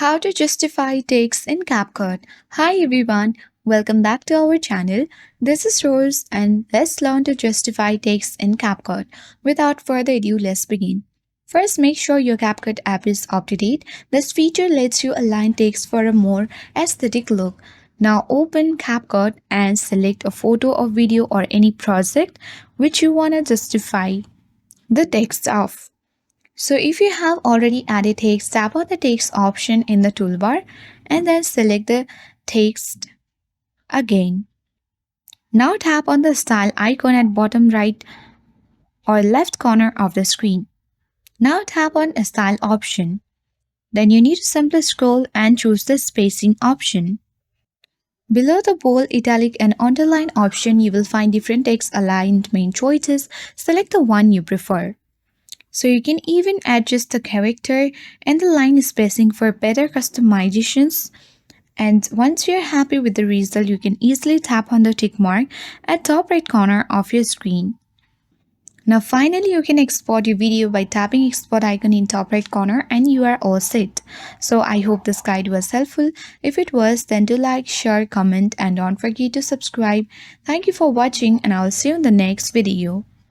How to justify text in CapCut. Hi everyone, welcome back to our channel. This is Rose and let's learn to justify text in CapCut. Without further ado, let's begin. First, make sure your CapCut app is up to date. This feature lets you align text for a more aesthetic look. Now open CapCut and select a photo or video or any project which you want to justify the text of. So if you have already added text, tap on the text option in the toolbar and then select the text again. Now tap on the style icon at bottom right or left corner of the screen. Now tap on a style option. Then you need to simply scroll and choose the spacing option. Below the bold, italic and underline option, you will find different text aligned main choices. Select the one you prefer. So you can even adjust the character and the line spacing for better customizations. And once you're happy with the result, you can easily tap on the tick mark at top right corner of your screen. Now finally, you can export your video by tapping export icon in top right corner and you are all set. So I hope this guide was helpful. If it was, then do like, share, comment and don't forget to subscribe. Thank you for watching and I'll see you in the next video.